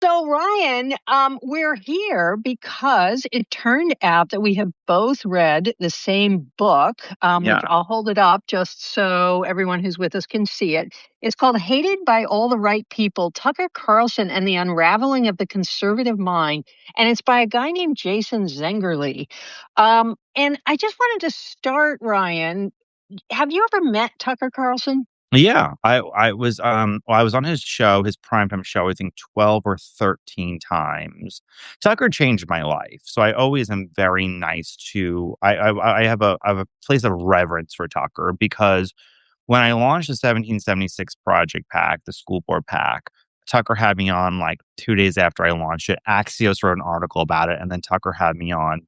So, Ryan, we're here because it turned out that we have both read the same book, which Yeah. I'll hold it up just so everyone who's with us can see it. It's called Hated by All the Right People, Tucker Carlson and the Unraveling of the Conservative Mind. And it's by a guy named Jason Zengerle. And I just wanted to start, Ryan. Have you ever met Tucker Carlson? Yeah. I was on his show, his primetime show, I think 12 or 13 times. Tucker changed my life. So I always am very nice to I have a place of reverence for Tucker because when I launched the 1776 Project Pack, the school board pack, Tucker had me on like 2 days after I launched it. Axios wrote an article about it, and then Tucker had me on.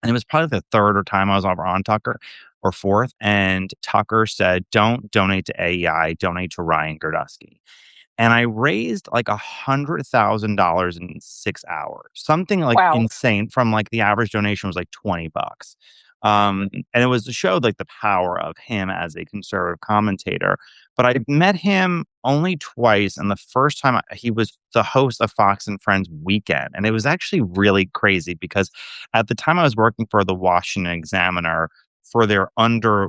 And it was probably the third or time I was ever on Tucker or fourth. And Tucker said, don't donate to AEI, donate to Ryan Girdusky. And I raised like $100,000 in 6 hours, something like Wow. insane from like the average donation was like $20. And it was to show like the power of him as a conservative commentator. But I met him only twice. And the first time he was the host of Fox and Friends Weekend. And it was actually really crazy because at the time I was working for the Washington Examiner for their under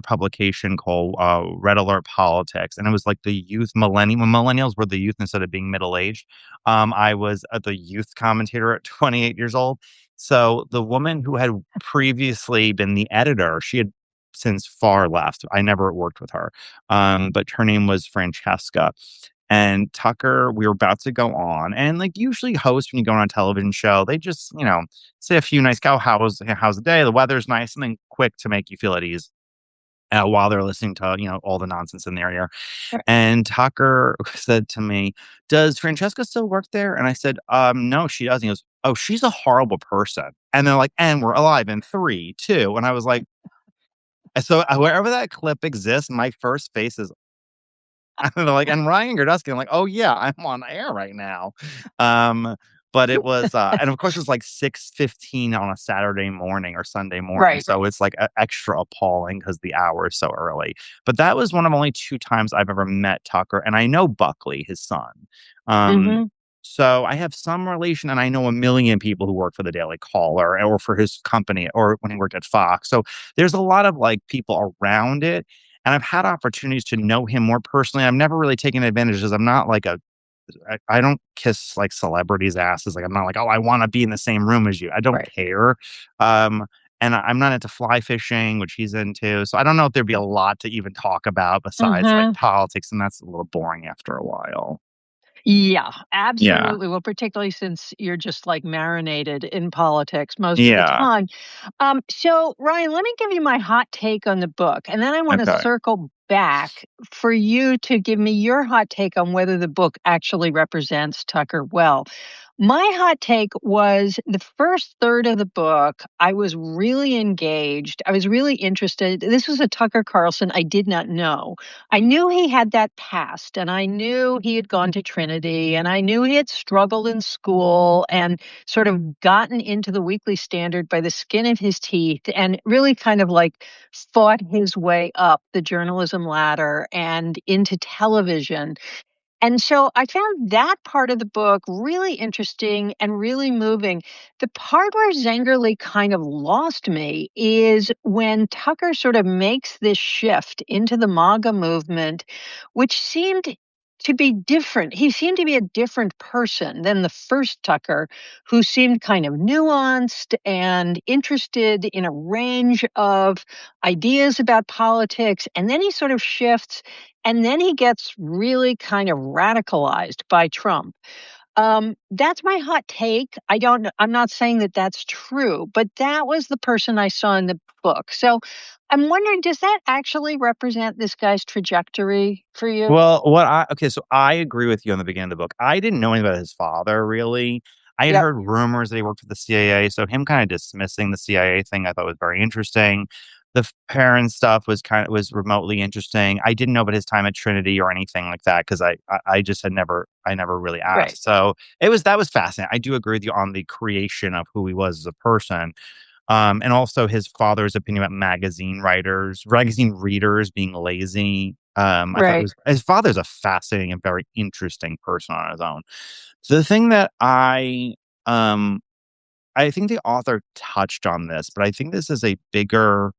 publication called Red Alert Politics. And it was like the youth when millennials were the youth instead of being middle-aged. I was the youth commentator at 28 years old. So the woman who had previously been the editor, she had since far left. I never worked with her. But her name was Francesca. And Tucker, we were about to go on. And like usually hosts when you go on a television show, they just, say a few nice, how's the day? The weather's nice, something quick to make you feel at ease. While they're listening to all the nonsense in their ear. And Tucker said to me, "Does Francesca still work there?" And I said, "No, she doesn't." He goes, "Oh, she's a horrible person." And they're like, "And we're alive in 3, 2." And I was like, so wherever that clip exists, my first face is and they're like, "And Ryan Girdusky." I'm like, "Oh yeah, I'm on air right now." Um, but it was, and of course it was like 6:15 on a Saturday morning or Sunday morning. Right. So it's like extra appalling because the hour is so early. But that was one of only 2 times I've ever met Tucker. And I know Buckley, his son. Um, Hmm. so I have some relation, and I know a million people who work for the Daily Caller or for his company or when he worked at Fox. So there's a lot of like people around it. And I've had opportunities to know him more personally. I've never really taken advantage because I'm not like I don't kiss like celebrities' asses. Like I'm not like, oh, I want to be in the same room as you. I don't Right. care. Um, and I'm not into fly fishing, which he's into. So I don't know if there'd be a lot to even talk about besides like Hmm. politics. And that's a little boring after a while. Yeah, Yeah. absolutely. Well, particularly since you're just like marinated in politics most of the Yeah. time. So, Ryan, let me give you my hot take on the book, and then I want to Okay. circle back for you to give me your hot take on whether the book actually represents Tucker well. My hot take was the first third of the book. I was really engaged. I was really interested. This was a Tucker Carlson I did not know. I knew he had that past, and I knew he had gone to Trinity, and I knew he had struggled in school and sort of gotten into the Weekly Standard by the skin of his teeth and really kind of like fought his way up the journalism ladder and into television. And so I found that part of the book really interesting and really moving. The part where Zengerle kind of lost me is when Tucker sort of makes this shift into the MAGA movement, which seemed to be different. He seemed to be a different person than the first Tucker, who seemed kind of nuanced and interested in a range of ideas about politics. And then he sort of shifts and then he gets really kind of radicalized by Trump. That's my hot take. I'm not saying that that's true, but that was the person I saw in the book. So I'm wondering, does that actually represent this guy's trajectory for you? Well, okay, so I agree with you on the beginning of the book. I didn't know anything about his father really. I had Yep. heard rumors that he worked for the CIA, so him kind of dismissing the CIA thing I thought was very interesting. The parent stuff was remotely interesting. I didn't know about his time at Trinity or anything like that because I just had never really Right. asked. So that was fascinating. I do agree with you on the creation of who he was as a person. And also his father's opinion about magazine readers being lazy. I thought Right. his father's a fascinating and very interesting person on his own. The thing that um I think the author touched on this, but I think this is a bigger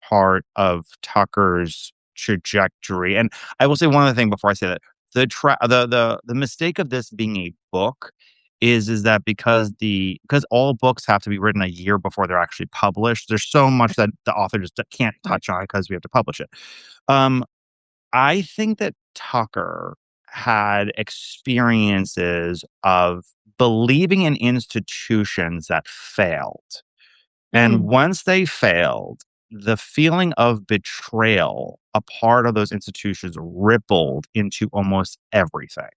part of Tucker's trajectory. And I will say one other thing before I say that. The mistake of this being a book is that because all books have to be written a year before they're actually published, there's so much that the author just can't Right. touch on because we have to publish it. Um, I think that Tucker had experiences of believing in institutions that failed. And Mm, once they failed, the feeling of betrayal, a part of those institutions, rippled into almost everything.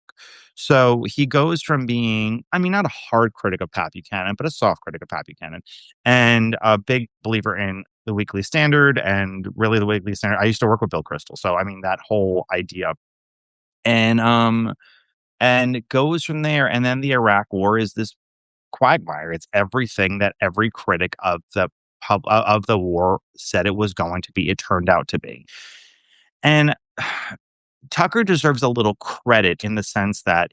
So he goes from being, I mean, not a hard critic of Pat Buchanan, but a soft critic of Pat Buchanan, and a big believer in the Weekly Standard and really the Weekly Standard. I used to work with Bill Kristol. So, I mean, that whole idea. And, and it goes from there. And then the Iraq War is this quagmire. It's everything that every critic of of the war said it was going to be. It turned out to be. And Tucker deserves a little credit in the sense that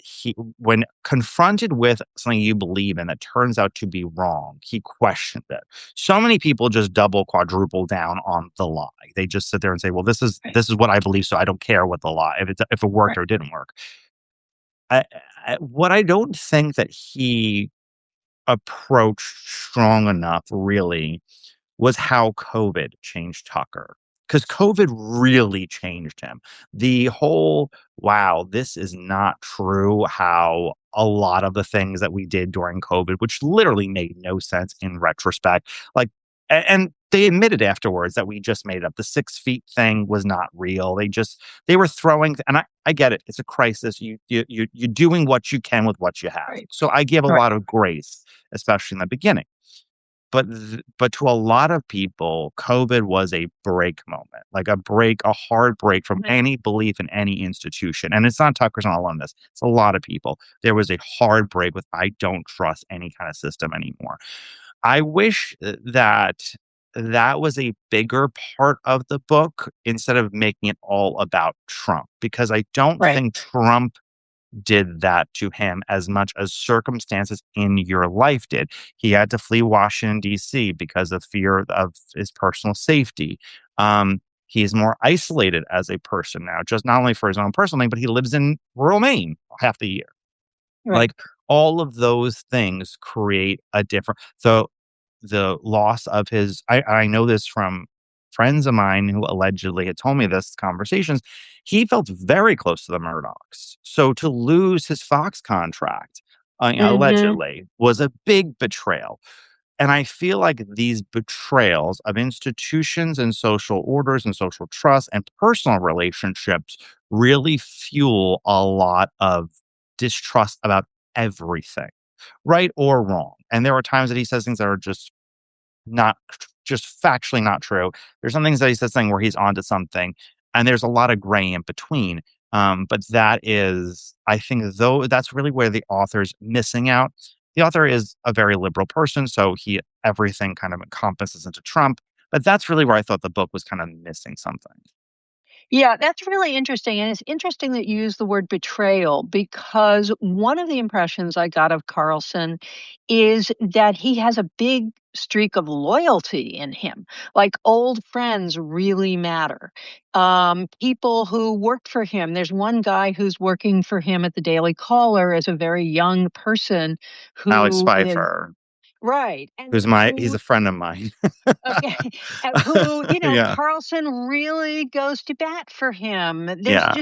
when confronted with something you believe in that turns out to be wrong, he questioned it. So many people just double, quadruple down on the lie. They just sit there and say, "Well, right. this is what I believe, so I don't care what the lie if it worked Right. or it didn't work." I, what I don't think that he approached strong enough really was how COVID changed Tucker. Because COVID really changed him. The whole, wow, this is not true. How a lot of the things that we did during COVID, which literally made no sense in retrospect, like, and they admitted afterwards that we just made it up. The 6 feet thing was not real. They were throwing, and I get it. It's a crisis. You're doing what you can with what you have. Right. So I give a Right. lot of grace, especially in the beginning. But to a lot of people, COVID was a break moment, like a hard break from any belief in any institution. And it's not Tucker's not alone in this. It's a lot of people. There was a hard break with I don't trust any kind of system anymore. I wish that that was a bigger part of the book instead of making it all about Trump, because I don't Right. think Trump did that to him as much as circumstances in your life did. He had to flee Washington, D.C. because of fear of his personal safety. He's more isolated as a person now, just not only for his own personal thing, but he lives in rural Maine half the year. Right. Like, all of those things create a different so the loss of his I know this from friends of mine who allegedly had told me this conversations. He felt very close to the Murdochs. So to lose his Fox contract, Mhm. allegedly, was a big betrayal. And I feel like these betrayals of institutions and social orders and social trust and personal relationships really fuel a lot of distrust about everything, right or wrong. And there are times that he says things that are not just factually not true. There's some things that he says something where he's onto something, and there's a lot of gray in between. But that is, I think, though, that's really where the author's missing out. The author is a very liberal person, so he everything kind of encompasses into Trump. But that's really where I thought the book was kind of missing something. Yeah, that's really interesting. And it's interesting that you use the word betrayal because one of the impressions I got of Carlson is that he has a big streak of loyalty in him. Like old friends really matter. People who worked for him. There's one guy who's working for him at the Daily Caller as a very young person Alex who is Pfeiffer, right. And he's who a friend of mine. okay, who, Yeah, Carlson really goes to bat for him. yeah.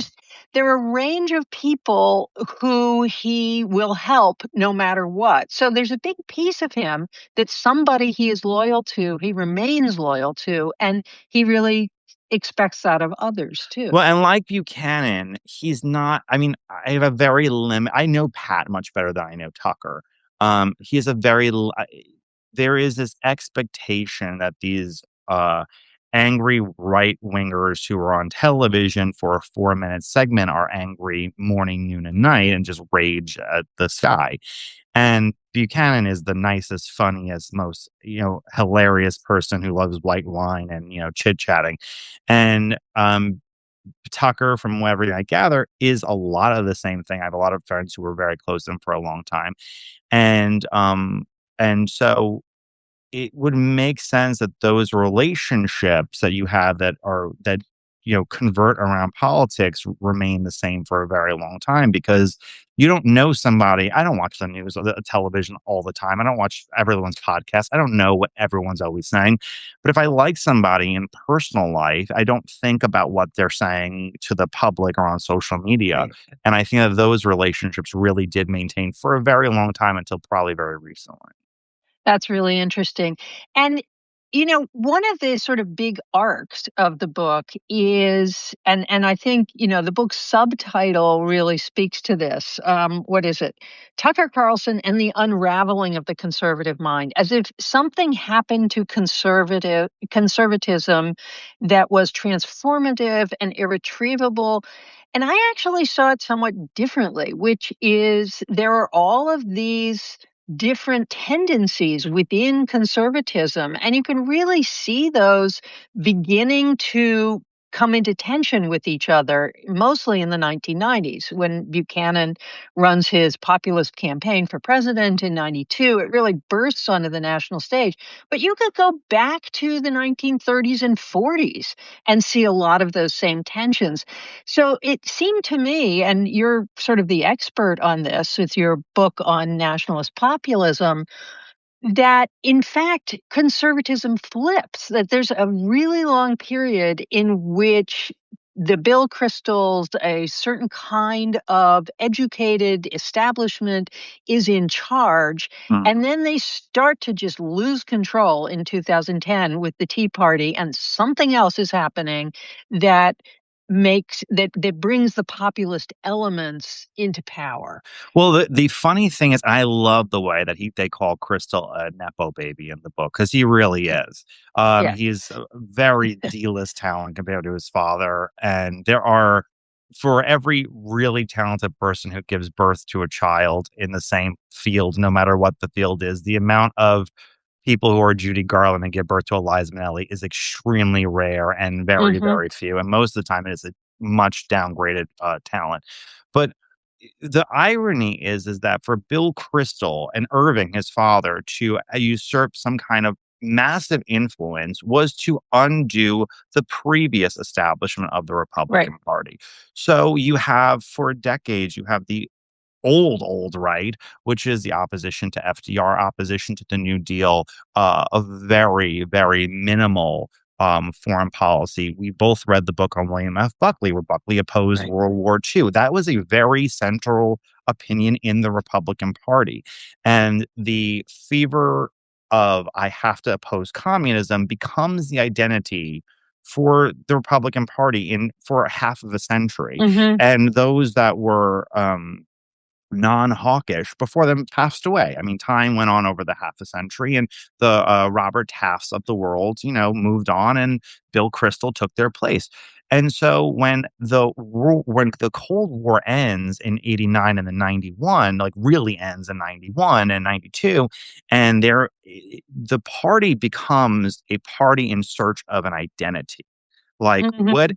There are a range of people who he will help no matter what. So there's a big piece of him that somebody he is loyal to, he remains loyal to, and he really expects that of others too. Well, and like Buchanan, he's not I mean, I have a very limit I know Pat much better than I know Tucker. He has a very l there is this expectation that these, angry right-wingers who are on television for a 4-minute segment are angry morning, noon, and night and just rage at the sky. And Buchanan is the nicest, funniest, most, hilarious person who loves white wine and, chit-chatting. And, Tucker, from whatever I gather, is a lot of the same thing. I have a lot of friends who were very close to him for a long time, and so it would make sense that those relationships that you have that convert around politics remain the same for a very long time, because you don't know somebody. I don't watch the news or the television all the time. I don't watch everyone's podcast. I don't know what everyone's always saying. But if I like somebody in personal life, I don't think about what they're saying to the public or on social media. Right. And I think that those relationships really did maintain for a very long time until probably very recently. That's really interesting. And, one of the sort of big arcs of the book is, and I think, the book's subtitle really speaks to this. What is it? Tucker Carlson and the Unraveling of the Conservative Mind, as if something happened to conservatism that was transformative and irretrievable. And I actually saw it somewhat differently, which is there are all of these different tendencies within conservatism. And you can really see those beginning to come into tension with each other, mostly in the 1990s when Buchanan runs his populist campaign for president in 92. It really bursts onto the national stage. But you could go back to the 1930s and 40s and see a lot of those same tensions. So it seemed to me, and you're sort of the expert on this with your book on nationalist populism, that in fact conservatism flips, that there's a really long period in which the Bill Cristols, a certain kind of educated establishment, is in charge. And then they start to just lose control in 2010 with the Tea Party, and something else is happening that that brings the populist elements into power. Well, the funny thing is, I love the way that they call Crystal a nepo baby in the book, because he really is. Yeah. He's a very D-list talent compared to his father, and there are, for every really talented person who gives birth to a child in the same field, no matter what the field is, the amount of people who are Judy Garland and give birth to Eliza Minnelli is extremely rare and very, Hmm. very few. And most of the time, it is a much downgraded talent. But the irony is that for Bill Kristol and Irving, his father, to usurp some kind of massive influence was to undo the previous establishment of the Right. Republican Party. So you have, for decades, you have the old right, which is the opposition to FDR, opposition to the New Deal, a very, very minimal foreign policy. We both read the book on William F. Buckley, where Buckley opposed Right. World War II. That was a very central opinion in the Republican Party. And the fever of I have to oppose communism becomes the identity for the Republican Party in for half of a century. Hmm. And those that were non-hawkish before them passed away. I mean, time went on over the half a century, and the Robert Tafts of the world, moved on, and Bill Kristol took their place. And so when the Cold War ends in '89 and then '91, like really ends in '91 and '92, and the party becomes a party in search of an identity. Like, Hmm. what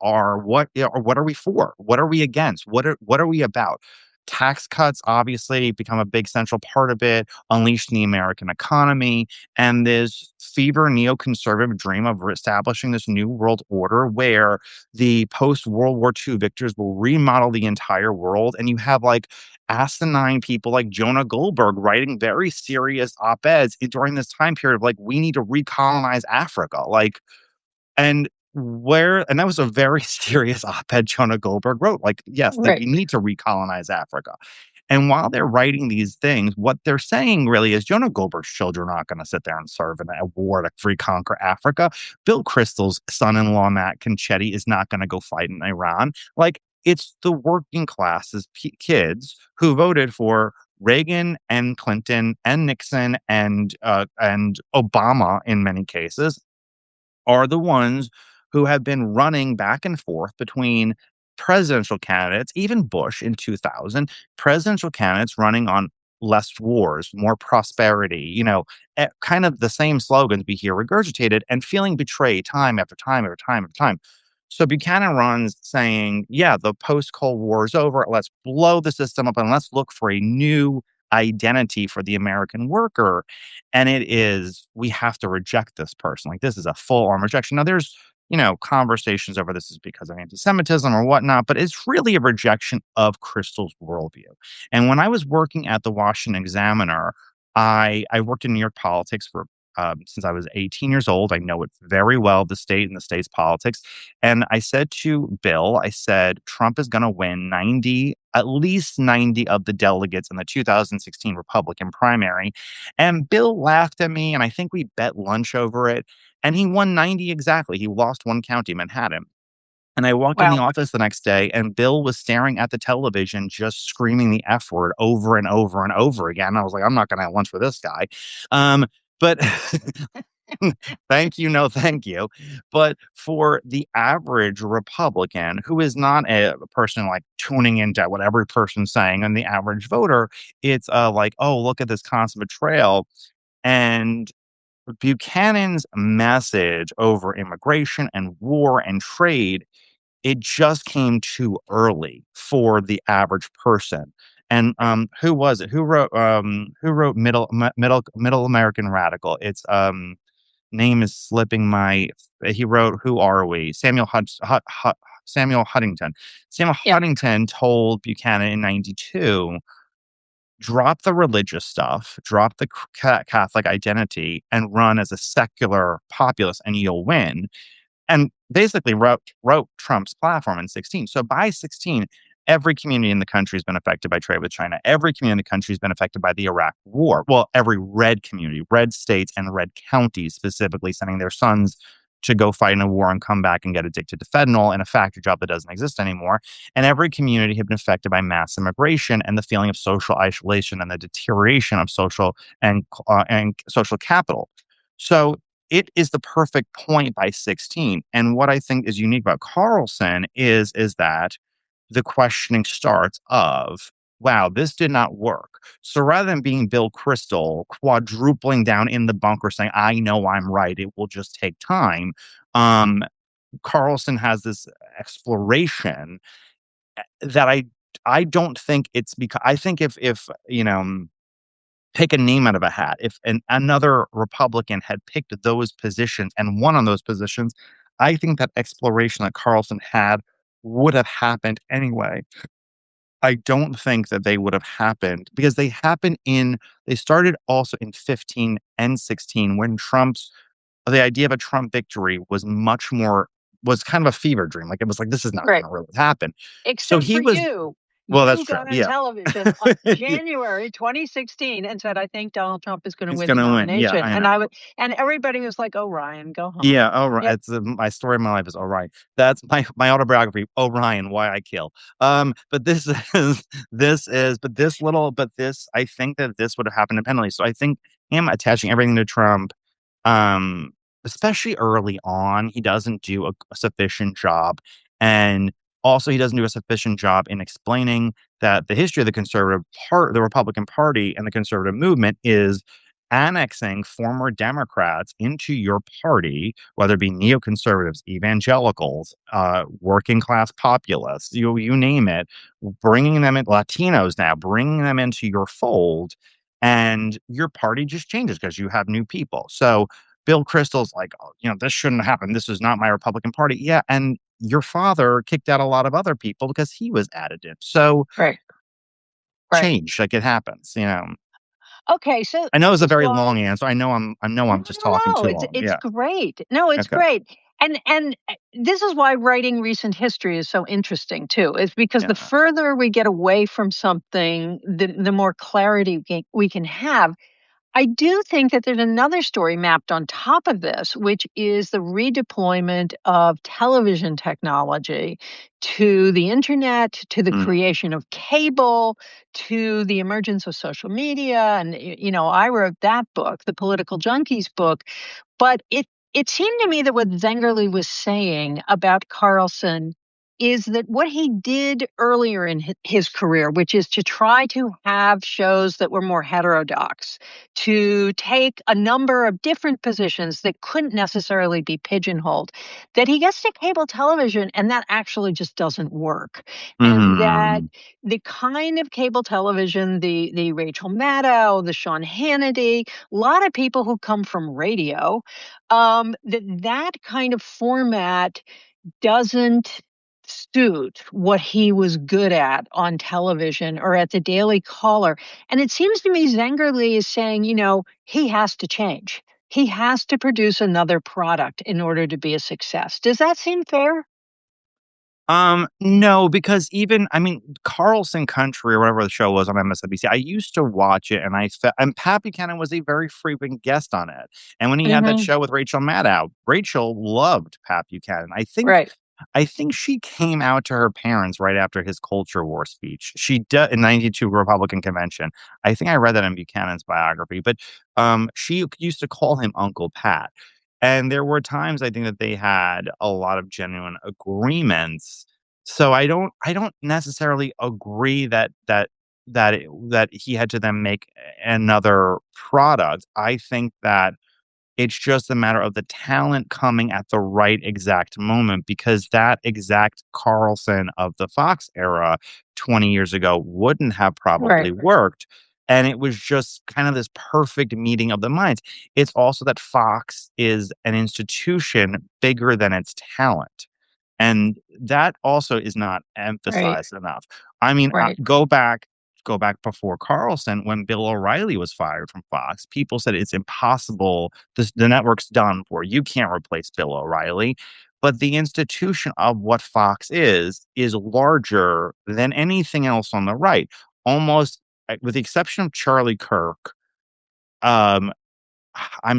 are we for? What are we against? What are we about? Tax cuts obviously become a big central part of it, unleashing the American economy, and this fever neoconservative dream of establishing this new world order where the post World War II victors will remodel the entire world. And you have like asinine people like Jonah Goldberg writing very serious op-eds during this time period of like, we need to recolonize Africa. Like, and that was a very serious op-ed Jonah Goldberg wrote. Like, yes, that Right. we need to recolonize Africa. And while they're writing these things, what they're saying really is Jonah Goldberg's children are not going to sit there and serve in a war to free conquer Africa. Bill Kristol's son-in-law, Matt Conchetti, is not going to go fight in Iran. Like, it's the working classes kids who voted for Reagan and Clinton and Nixon and Obama in many cases are the ones who have been running back and forth between presidential candidates, even Bush in 2000, presidential candidates running on less wars, more prosperity, kind of the same slogans we hear regurgitated and feeling betrayed time after time after time after time. So Buchanan runs saying, yeah, the post Cold War is over. Let's blow the system up and let's look for a new identity for the American worker. And it is, we have to reject this person. Like, this is a full on rejection. Now, there's, conversations over this is because of anti Semitism or whatnot, but it's really a rejection of Crystal's worldview. And when I was working at the Washington Examiner, I worked in New York politics for since I was 18 years old. I know it very well, the state and the state's politics. And I said to Bill, I said, Trump is going to win 90, at least 90 of the delegates in the 2016 Republican primary. And Bill laughed at me, and I think we bet lunch over it. And he won 90 exactly. He lost one county, Manhattan. And I walked in the Well, office the next day, and Bill was staring at the television, just screaming the F word over and over and over again. I was like, I'm not going to have lunch with this guy. But thank you, no, thank you. But for the average Republican who is not a person like tuning into what every person's saying, and the average voter, it's like, oh, look at this constant betrayal. And Buchanan's message over immigration and war and trade, it just came too early for the average person. And who was it? Who wrote Middle American Radical? It's name is slipping my. He wrote "Who Are We?" Samuel Huntington. Samuel yeah, Huntington told Buchanan in '92, drop the religious stuff, drop the Catholic identity, and run as a secular populist, and you'll win, and basically wrote Trump's platform in 16. So by 16, every community in the country has been affected by trade with China. Every community in the country has been affected by the Iraq War. Well, every red community, red states and red counties specifically sending their sons to go fight in a war and come back and get addicted to fentanyl in a factory job that doesn't exist anymore. And every community had been affected by mass immigration and the feeling of social isolation and the deterioration of social and social capital. So it is the perfect point by 16. And what I think is unique about Carlson is that the questioning starts of, wow, this did not work. So rather than being Bill Crystal quadrupling down in the bunker saying, I know I'm right, it will just take time. Um, Carlson has this exploration that I don't think it's because I think if pick a name out of a hat. If another Republican had picked those positions and won on those positions, I think that exploration that Carlson had would have happened anyway. I don't think that they would have happened because they started also in 15 and 16 when the idea of a Trump victory was kind of a fever dream. Like, it was like, this is not going right. to really happen. So Except he for was, you. well, that's You true. got on Yeah. television January 2016 and said, "I think Donald Trump is going to He's win the going to win. Yeah, nomination." I And know. and everybody was like, "Oh, Ryan, go home." Yeah, oh, Yeah, it's, my story of my life is "Oh, Ryan." That's my autobiography, "Oh, Ryan, Why I Kill." But this is I think that this would have happened independently. So I think him attaching everything to Trump, um, especially early on, he doesn't do a sufficient job, and also he doesn't do a sufficient job in explaining that the history of the Republican Party and the conservative movement is annexing former Democrats into your party, whether it be neoconservatives, evangelicals, working class populists, you name it, bringing them in, Latinos now, bringing them into your fold, and your party just changes because you have new people. So Bill Kristol's like, oh, this shouldn't happen. This is not my Republican Party. Yeah, and your father kicked out a lot of other people because he was added in. So right, right. change, like, it happens. Okay, so I know this it's a is very why. long answer. I know I'm just talking No, too it's long. it's Yeah. great. No, it's Okay. great. And this is why writing recent history is so interesting too. Is because the Yeah. further we get away from something, the more clarity we can have. I do think that there's another story mapped on top of this, which is the redeployment of television technology to the internet, to the Mm. creation of cable, to the emergence of social media. And, I wrote that book, the Political Junkies book, but it seemed to me that what Zengerle was saying about Carlson is that what he did earlier in his career, which is to try to have shows that were more heterodox, to take a number of different positions that couldn't necessarily be pigeonholed, that he gets to cable television and that actually just doesn't work. And that Mhm. the kind of cable television, the Rachel Maddow, the Sean Hannity, a lot of people who come from radio, that kind of format doesn't suit what he was good at on television or at the Daily Caller. And it seems to me Zengerle is saying, he has to change. He has to produce another product in order to be a success. Does that seem fair? No, because even I mean, Carlson Country or whatever the show was on MSNBC, I used to watch it and Pat Buchanan was a very frequent guest on it. And when he had that Hmm. show with Rachel Maddow, Rachel loved Pat Buchanan. Right. I think she came out to her parents right after his culture war speech. She did in '92 Republican convention. I think I read that in Buchanan's biography, but she used to call him Uncle Pat. And there were times I think that they had a lot of genuine agreements. So I don't necessarily agree that he had to then make another product. I think that it's just a matter of the talent coming at the right exact moment because that exact Carlson of the Fox era 20 years ago wouldn't have probably Right. worked. And it was just kind of this perfect meeting of the minds. It's also that Fox is an institution bigger than its talent. And that also is not Right. emphasized enough. I mean, Right. go back before Carlson when Bill O'Reilly was fired from Fox. People said it's impossible. The network's done for. You can't replace Bill O'Reilly. But the institution of what Fox is larger than anything else on the right. Almost with the exception of Charlie Kirk, um, I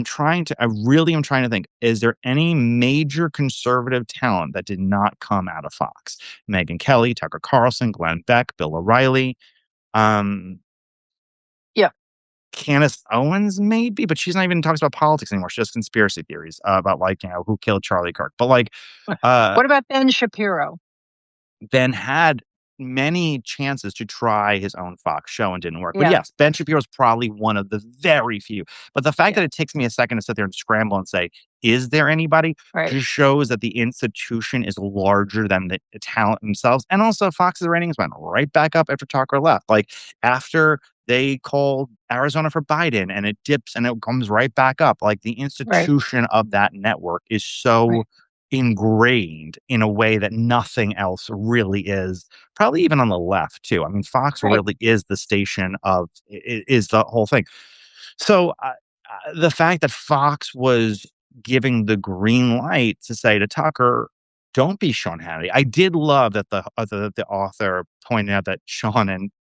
really am trying to think, is there any major conservative talent that did not come out of Fox? Megyn Kelly, Tucker Carlson, Glenn Beck, Bill O'Reilly, um, Yeah. Candace Owens, maybe, but she's not even talks about politics anymore. She does conspiracy theories about like, who killed Charlie Kirk. But like, uh, What about Ben Shapiro? Ben had many chances to try his own Fox show and didn't work. But Yeah. yes, Ben Shapiro is probably one of the very few. But the fact Yeah. that it takes me a second to sit there and scramble and say, is there anybody? Right. Just shows that the institution is larger than the talent themselves. And also, Fox's ratings went right back up after Tucker left. Like after they called Arizona for Biden and it dips and it comes right back up. Like the Right. institution of that network is so Right. ingrained in a way that nothing else really is, probably even on the left too. I mean, Fox Right. really is the station of is the whole thing. So the fact that Fox was giving the green light to say to Tucker, "Don't be Sean Hannity." I did love that the author pointed out that Sean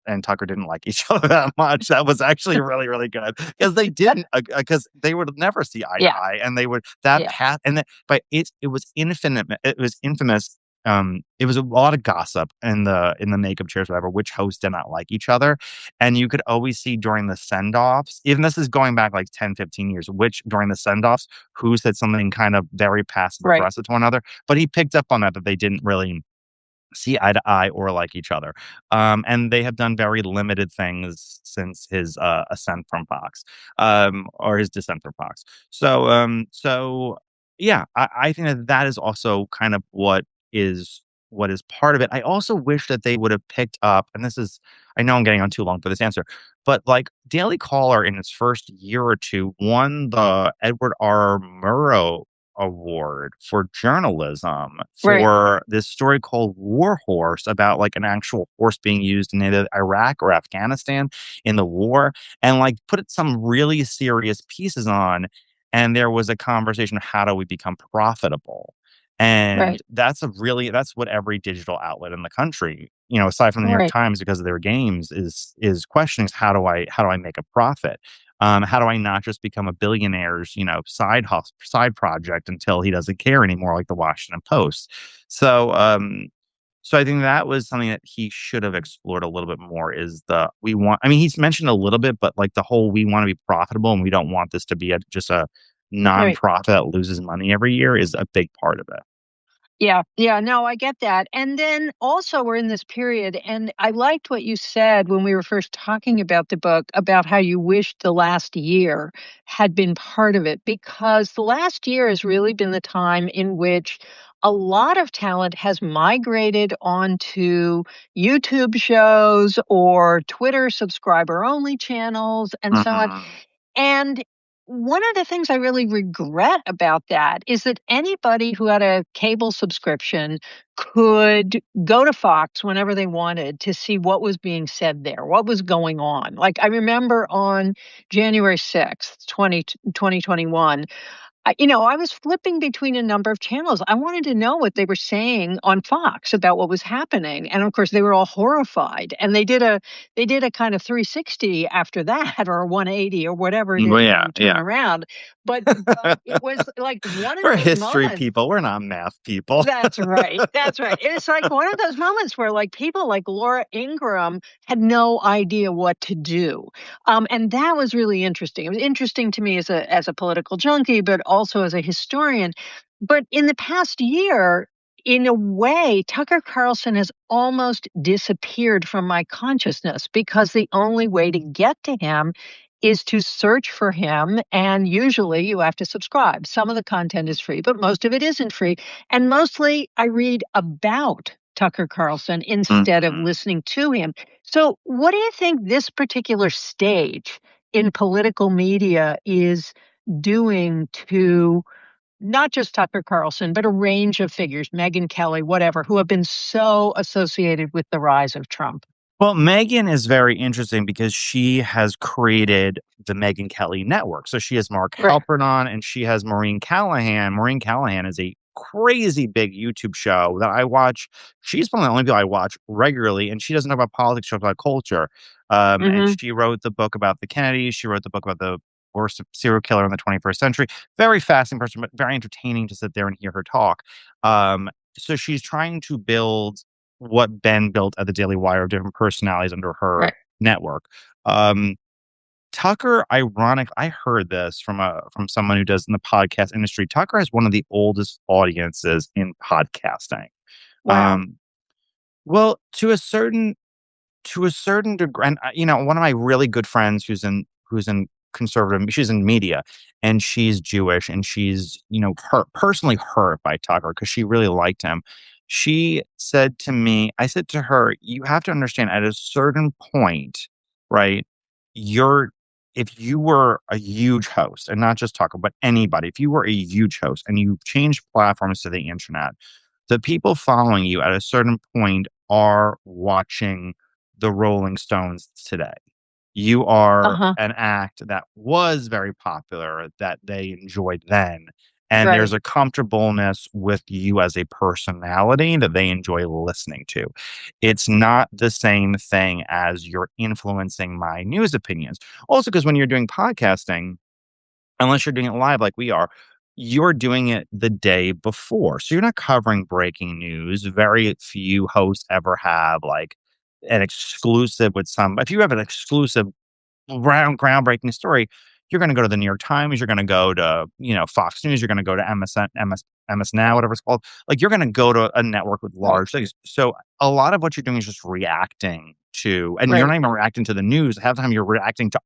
and Tucker didn't like each other that much. That was actually really, really good because they didn't, because they would never see eye to Yeah. eye, and they would that Yeah. path, and that, but it was infinite. It was infamous. It was a lot of gossip in the makeup chairs, whatever, which hosts did not like each other. And you could always see during the send-offs, even this is going back like 10, 15 years, which during the send-offs, who said something kind of very passive Right. aggressive to one another. But he picked up on that they didn't really see eye to eye or like each other. And they have done very limited things since his ascent from Fox, or his descent from Fox. So yeah, I think that that is also kind of is what is part of it. I also wish that they would have picked up, and this is, I know I'm getting on too long for this answer, but like Daily Caller in its first year or two won the Edward R. Murrow Award for journalism Right. for this story called War Horse about like an actual horse being used in either Iraq or Afghanistan in the war, and like put some really serious pieces on. And there was a conversation of how do we become profitable? And Right. that's what every digital outlet in the country, aside from the New York Right. Times because of their games, is questioning is how do I make a profit? How do I not just become a billionaire's, side project until he doesn't care anymore, like the Washington Post? So, so I think that was something that he should have explored a little bit more. Is the we want? I mean, he's mentioned a little bit, but like the whole we want to be profitable and we don't want this to be just a Right. nonprofit that loses money every year is a big part of it. Yeah, no, I get that. And then also we're in this period, and I liked what you said when we were first talking about the book about how you wished the last year had been part of it, because the last year has really been the time in which a lot of talent has migrated onto YouTube shows or Twitter subscriber only channels and so on. Mhm. And one of the things I really regret about that is that anybody who had a cable subscription could go to Fox whenever they wanted to see what was being said there, what was going on. Like, I remember on January 6th, 2021, I was flipping between a number of channels. I wanted to know what they were saying on Fox about what was happening, and of course, they were all horrified. And they did a kind of 360 after that, or a 180, or whatever it Well, is when yeah, you turn yeah. around. But it was like one of We're those history moments. people. We're not math people. That's right. That's right. It's like one of those moments where like people like Laura Ingraham had no idea what to do. And that was really interesting. It was interesting to me as a political junkie, but also as a historian. But in the past year, in a way, Tucker Carlson has almost disappeared from my consciousness, because the only way to get to him is to search for him. And usually you have to subscribe. Some of the content is free, but most of it isn't free. And mostly I read about Tucker Carlson instead of Mhm. listening to him. So, what do you think this particular stage in political media is doing to not just Tucker Carlson, but a range of figures, Megyn Kelly, whatever, who have been so associated with the rise of Trump? Well, Megan is very interesting because she has created the Megyn Kelly network. So she has Mark Right. Halpern on and she has Maureen Callahan. Maureen Callahan is a crazy big YouTube show that I watch. She's one of the only people I watch regularly, and she doesn't talk about politics, she talks about culture. And Hmm. she wrote the book about the Kennedys. She wrote the book about the worst serial killer in the 21st century. Very fascinating person, but very entertaining to sit there and hear her talk. So she's trying to build what Ben built at the Daily Wire of different personalities under her Right. network. Um, Tucker, ironic, I heard this from someone who does in the podcast industry. Tucker has one of the oldest audiences in podcasting. Wow. Um, well, to a certain degree, and one of my really good friends who's in conservative, she's in media, and she's Jewish, and she's hurt, personally hurt by Tucker because she really liked him. She said to me, I said to her, you have to understand at a certain point, right? You're If you were a huge host, and not just Tucker, but anybody, if you were a huge host and you changed platforms to the internet, the people following you at a certain point are watching the Rolling Stones today. You are Uh-huh. an act that was very popular that they enjoyed then. And there's Right. a comfortableness with you as a personality that they enjoy listening to. It's not the same thing as you're influencing my news opinions. Also, because when you're doing podcasting, unless you're doing it live like we are, you're doing it the day before. So you're not covering breaking news. Very few hosts ever have like an exclusive with some. If you have an exclusive groundbreaking story, you're going to go to the New York Times. You're going to go to Fox News. You're going to go to MSN, MS Now, whatever it's called. Like you're going to go to a network with Right. large things. So a lot of what you're doing is just reacting to, and you're Right. not even reacting to the news. Half the time you're reacting to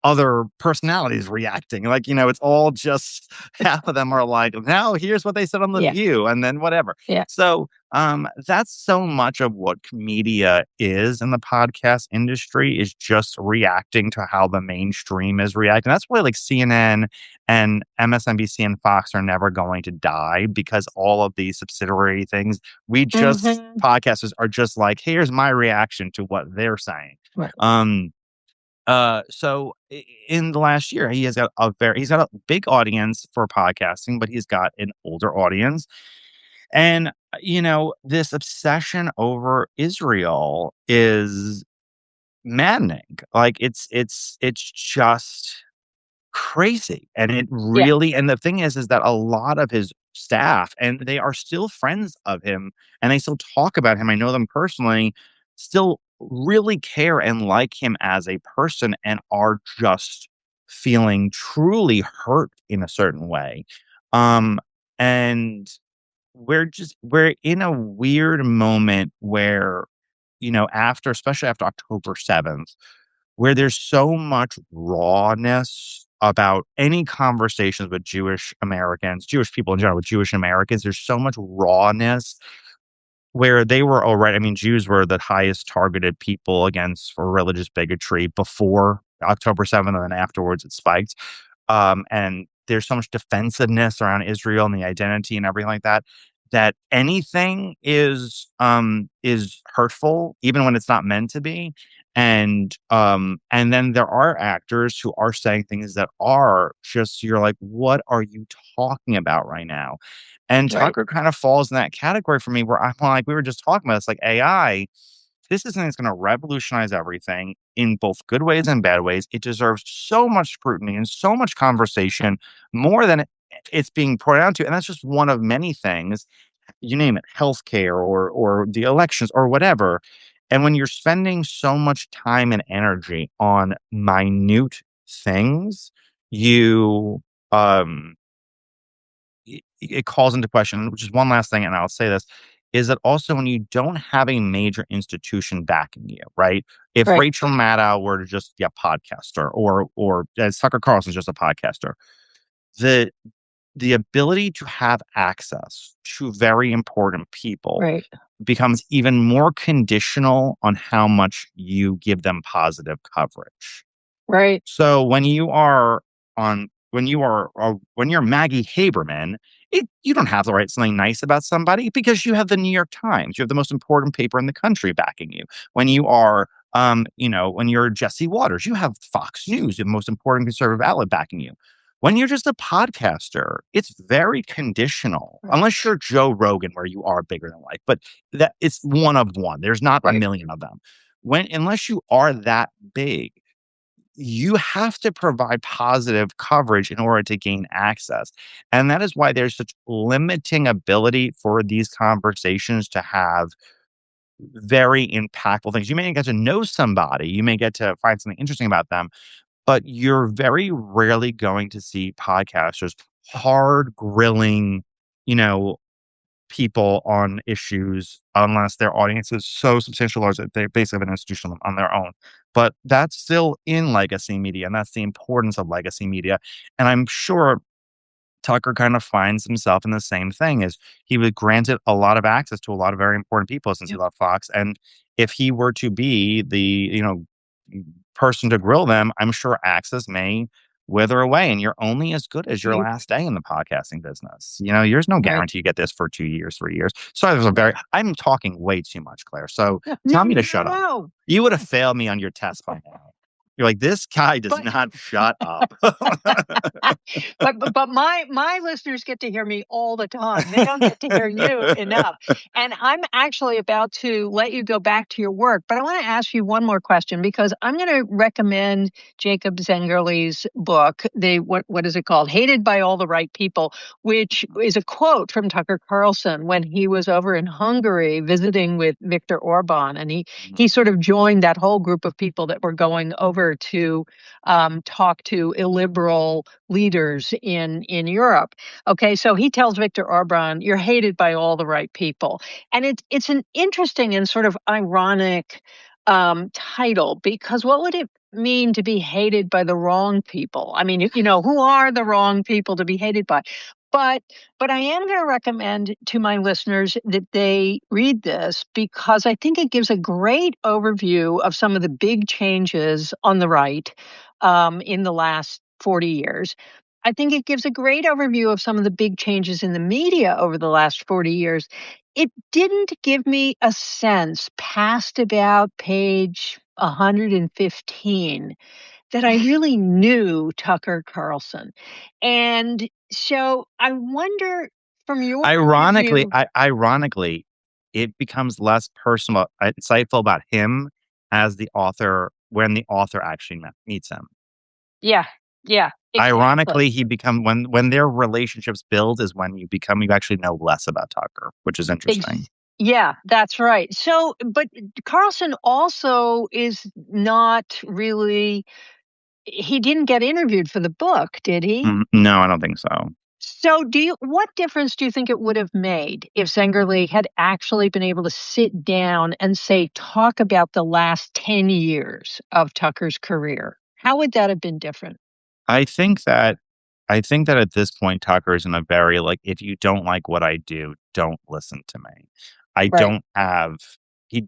other personalities reacting. Like it's all just half of them are like, now here's what they said on the Yeah. View, and then whatever. Yeah. So that's so much of what media is in the podcast industry is just reacting to how the mainstream is reacting. That's why like CNN and MSNBC and Fox are never going to die because all of these subsidiary things, Hmm. podcasters are just like, here's my reaction to what they're saying. Right. Um, in the last year, he's got a big audience for podcasting, but he's got an older audience. And, this obsession over Israel is maddening. Like it's just crazy. And it Yeah. really, and the thing is that a lot of his staff, and they are still friends of him and they still talk about him. I know them personally, still really care and like him as a person and are just feeling truly hurt in a certain way. And we're in a weird moment where, especially after October 7th, where there's so much rawness about any conversations with Jewish Americans, Jewish people in general, with Jewish Americans. There's so much rawness where they were already, I mean, Jews were the highest targeted people against for religious bigotry before October 7th, and then afterwards it spiked. And there's so much defensiveness around Israel and the identity and everything like that, that anything is hurtful, even when it's not meant to be. And then there are actors who are saying things that are just, you're like, what are you talking about right now? And Right. Tucker kind of falls in that category for me, where I'm like, we were just talking about this, like AI, this is something that's going to revolutionize everything in both good ways and bad ways. It deserves so much scrutiny and so much conversation, more than it's being poured out to. And that's just one of many things. You name it, healthcare or the elections or whatever. And when you're spending so much time and energy on minute things, you um it calls into question, which is one last thing, and I'll say this, is that also when you don't have a major institution backing you, right? If Right. Rachel Maddow were to just be a podcaster, or as Tucker Carlson's just a podcaster, the the ability to have access to very important people Right. becomes even more conditional on how much you give them positive coverage. Right. So when you're Maggie Haberman, you don't have to write something nice about somebody because you have the New York Times, you have the most important paper in the country backing you. When you are, when you're Jesse Waters, you have Fox News, the most important conservative outlet backing you. When you're just a podcaster, it's very conditional, Right. unless you're Joe Rogan, where you are bigger than life. But that it's one of one. There's not a Right. million of them. Unless you are that big, you have to provide positive coverage in order to gain access. And that is why there's such limiting ability for these conversations to have very impactful things. You may get to know somebody, you may get to find something interesting about them, but you're very rarely going to see podcasters hard grilling, you know, people on issues unless their audience is so substantial large that they basically have an institution on their own. But that's still in legacy media, and that's the importance of legacy media. And I'm sure Tucker kind of finds himself in the same thing as he was granted a lot of access to a lot of very important people since he Yep. left Fox. And if he were to be the, person to grill them, I'm sure access may wither away. And you're only as good as your You last day in the podcasting business. There's no right. guarantee you get this for 2 years, 3 years. So I'm talking way too much, Claire. So No, tell no, me to no, shut up. no. You would have failed me on your test by now. You're like, this guy does But not shut up. but my listeners get to hear me all the time. They don't get to hear you enough. And I'm actually about to let you go back to your work, but I want to ask you one more question because I'm going to recommend Jacob Zengerle's book, the what is it called? Hated by All the Right People, which is a quote from Tucker Carlson when he was over in Hungary visiting with Viktor Orban, and he sort of joined that whole group of people that were going over to talk to illiberal leaders in Europe. Okay, so he tells Viktor Orban, "You're hated by all the right people," and it's an interesting and sort of ironic title because what would it mean to be hated by the wrong people? I mean, who are the wrong people to be hated by? But but I am going to recommend to my listeners that they read this because I think it gives a great overview of some of the big changes on the right in the last 40 years. I think it gives a great overview of some of the big changes in the media over the last 40 years. It didn't give me a sense past about page 115 that I really knew Tucker Carlson. And so I wonder from your point of Ironically, view, ironically, it becomes less personal, insightful about him as the author when the author actually meets him. yeah, yeah, exactly. Ironically, he become when their relationships build is when you actually know less about Tucker, which is interesting. Ex- yeah, that's right. So, but Carlson also is not really, he didn't get interviewed for the book, did he? No, I don't think so. So, what difference do you think it would have made if Zengerle had actually been able to sit down and say, talk about the last 10 years of Tucker's career? How would that have been different? I think that I think that at this point, Tucker is in a very, like, if you don't like what I do, don't listen to me. I Right. don't have he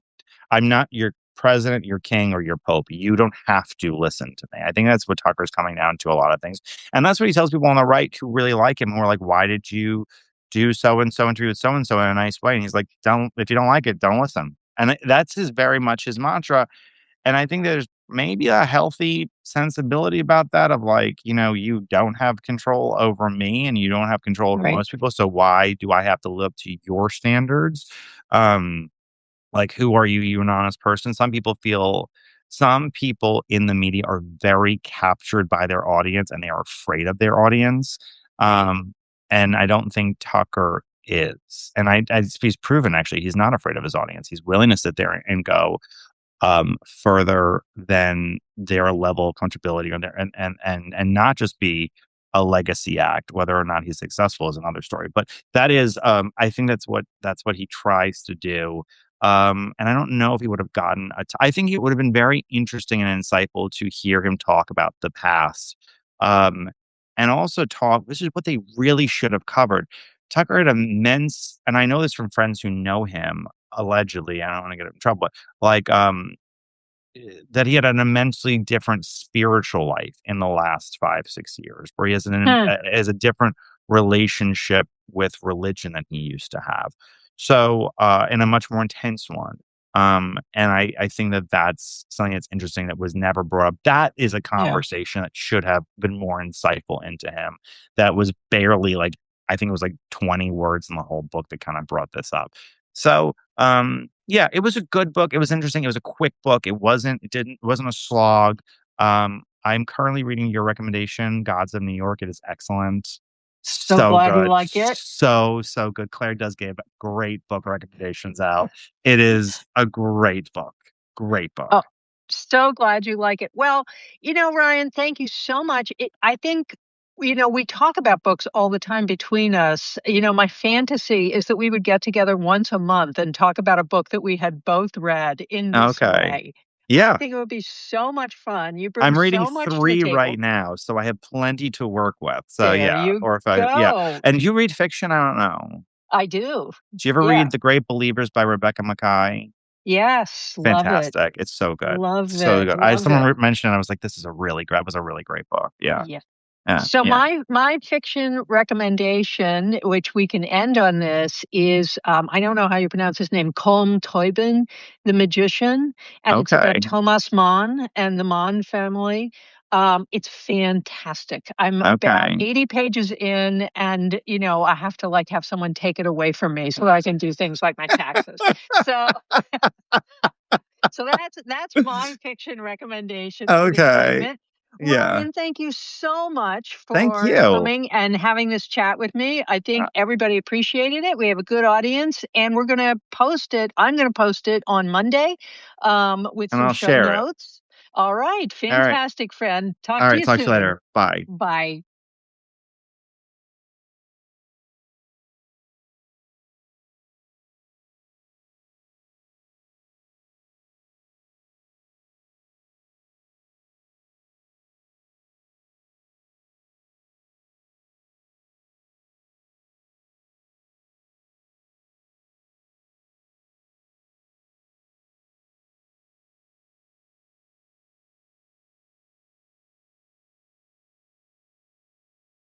I'm not your president, your king, or your pope. You don't have to listen to me. I think that's what Tucker's coming down to a lot of things. And that's what he tells people on the right who really like him, who are like, why did you do so and so interview with so and so in a nice way? And he's like, don't if you don't like it, don't listen. And that's his very much his mantra. And I think there's maybe a healthy sensibility about that of like, you don't have control over me and you don't have control over Right. most people. So why do I have to live up to your standards? Um, like, who are you? You an honest person? Some people in the media are very captured by their audience and they are afraid of their audience. Um, and I don't think Tucker is. And he's proven actually he's not afraid of his audience. He's willing to sit there and go, further than their level of comfortability on there and not just be a legacy act. Whether or not he's successful is another story. But that is, I think that's what he tries to do. And I don't know if he would have gotten I think it would have been very interesting and insightful to hear him talk about the past. Um, and also talk, this is what they really should have covered. Tucker had immense, and I know this from friends who know him, allegedly. I don't want to get him in trouble, but like, that he had an immensely different spiritual life in the last 5, 6 years, where he Huh. has a different relationship with religion than he used to have. So, and a much more intense one. And I think that that's something that's interesting that was never brought up. That is a Yeah. conversation that should have been more insightful into him. That was barely like, I think it was like 20 words in the whole book that kind of brought this up. So, yeah, it was a good book. It was interesting. It was a quick book. It wasn't a slog. I'm currently reading your recommendation, Gods of New York. It is excellent. So So glad you good. like it. So good. Claire does give great book recommendations out. It is a great book. Great book. Oh, so glad you like it. Well, Ryan, thank you so much. I think, we talk about books all the time between us. My fantasy is that we would get together once a month and talk about a book that we had both read in this Okay. way. I Yeah. think it would be so much fun. You bring I'm reading so much to the 3 right table. now, so I have plenty to work with. So There yeah, you or if I yeah. go. And you read fiction? I don't know. I do. Did you ever Yeah. read The Great Believers by Rebecca Makkai? Yes. Love it. Fantastic. It's so good. Love So it. good. Love Someone it. mentioned it, I was like, "This is a really great," it was a really great book. Yeah. Yeah. Yeah. So Yeah. my fiction recommendation, which we can end on this, is I don't know how you pronounce his name, Colm Toibin, The Magician, and it's about Okay. Thomas Mann and the Mann family. It's fantastic. I'm about Okay. 80 pages in, and I have to have someone take it away from me so that I can do things like my taxes. So that's my fiction recommendation for this Okay. segment. Yeah. Ryan, thank you so much Thank for you. coming and having this chat with me. I think Uh, everybody appreciated it. We have a good audience, and we're going to post it. I'm going to post it on Monday with and some I'll show share it. notes. All right. All right. Fantastic, friend. Talk All to right. you Talk to you soon. later. Bye. Bye.